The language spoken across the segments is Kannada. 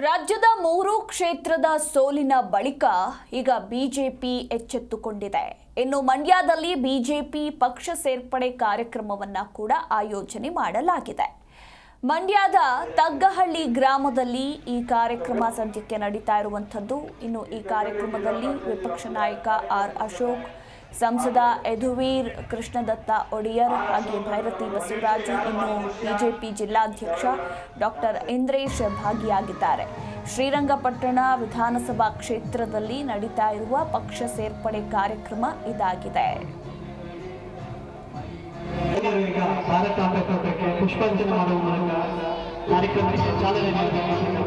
ರಾಜ್ಯದ 3 ಕ್ಷೇತ್ರದ ಸೋಲಿನ ಬಳಿಕ ಈಗ ಬಿಜೆಪಿ ಎಚ್ಚೆತ್ತುಕೊಂಡಿದೆ. ಇನ್ನು ಮಂಡ್ಯದಲ್ಲಿ ಬಿಜೆಪಿ ಪಕ್ಷ ಸೇರ್ಪಡೆ ಕಾರ್ಯಕ್ರಮವನ್ನ ಕೂಡ ಆಯೋಜನೆ ಮಾಡಲಾಗಿದೆ. ಮಂಡ್ಯದ ತಗ್ಗಹಳ್ಳಿ ಗ್ರಾಮದಲ್ಲಿ ಈ ಕಾರ್ಯಕ್ರಮ ಸದ್ಯಕ್ಕೆ ನಡೀತಾ ಇರುವಂತದ್ದು. ಇನ್ನು ಈ ಕಾರ್ಯಕ್ರಮದಲ್ಲಿ ವಿಪಕ್ಷ ನಾಯಕ ಆರ್ ಅಶೋಕ್, ಸಂಸದ ಯದುವೀರ್ ಕೃಷ್ಣದತ್ತ ಒಡೆಯರ್ ಹಾಗೆ ಭೈರತಿ ಬಸವರಾಜು, ಇನ್ನು ಬಿಜೆಪಿ ಜಿಲ್ಲಾಧ್ಯಕ್ಷ ಡಾಕ್ಟರ್ ಇಂದ್ರೇಶ್ ಭಾಗಿಯಾಗಿದ್ದಾರೆ. ಶ್ರೀರಂಗಪಟ್ಟಣ ವಿಧಾನಸಭಾ ಕ್ಷೇತ್ರದಲ್ಲಿ ನಡೀತಾ ಇರುವ ಪಕ್ಷ ಸೇರ್ಪಡೆ ಕಾರ್ಯಕ್ರಮ ಇದಾಗಿದೆ. ಪುಷ್ಪಾಂಜಲಿ ಮಾಡುವ ಮೂಲಕ ಕಾರ್ಯಕ್ರಮಕ್ಕೆ ಚಾಲನೆ ನೀಡಲಾಗಿದೆ.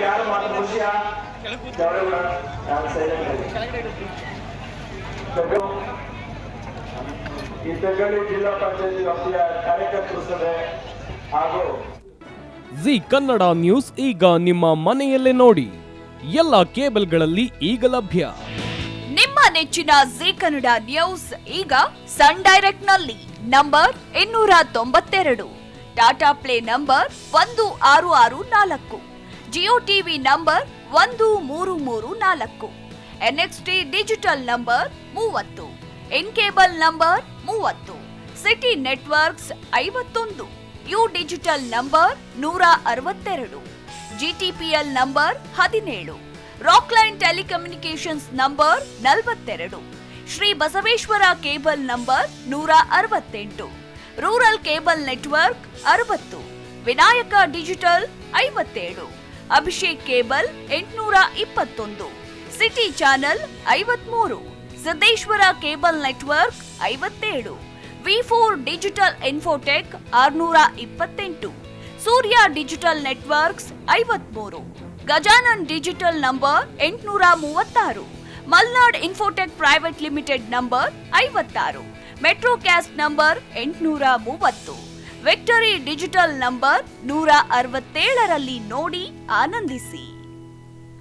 ಯಾರು ಮಾತ್ರ ಖುಷಿಯ ಈ ತಗ್ಗಳ್ಳಿ ಜಿಲ್ಲಾ ಪಂಚಾಯತ್ ವ್ಯಾಪ್ತಿಯ ಕಾರ್ಯಕರ್ತರು ಸಭೆ ಹಾಗೂ ಜಿ ಕನ್ನಡ ನ್ಯೂಸ್ ಈಗ ನಿಮ್ಮ ಮನೆಯಲ್ಲೇ ನೋಡಿ. ಎಲ್ಲ ಕೇಬಲ್ಗಳಲ್ಲಿ ಈಗ ಲಭ್ಯ. ನಿಮ್ಮ ನೆಚ್ಚಿನ ಜಿ ಕನ್ನಡ ನ್ಯೂಸ್ ಈಗ ಸನ್ ಡೈರೆಕ್ಟ್ ನಲ್ಲಿ number 292, Tata play number 1664, Jio TV number 1334, NXT digital number 30, in cable number 30, city networks 51, U digital number 162, GTPL number 17, Rockline telecommunications number 42, Shri Basaveshwara cable number 168, rural cable network 60, Vinayaka digital 57, Abhishek cable 821, city channel 53, Siddeshwara cable network 57, ವಿ4 digital infotech 628, Surya digital networks 53, Gajanan digital number 836, Malnad infotech private limited number 56, Metrocast number 830, Victory digital number 167ರಲ್ಲಿ ನೋಡಿ ಆನಂದಿಸಿ.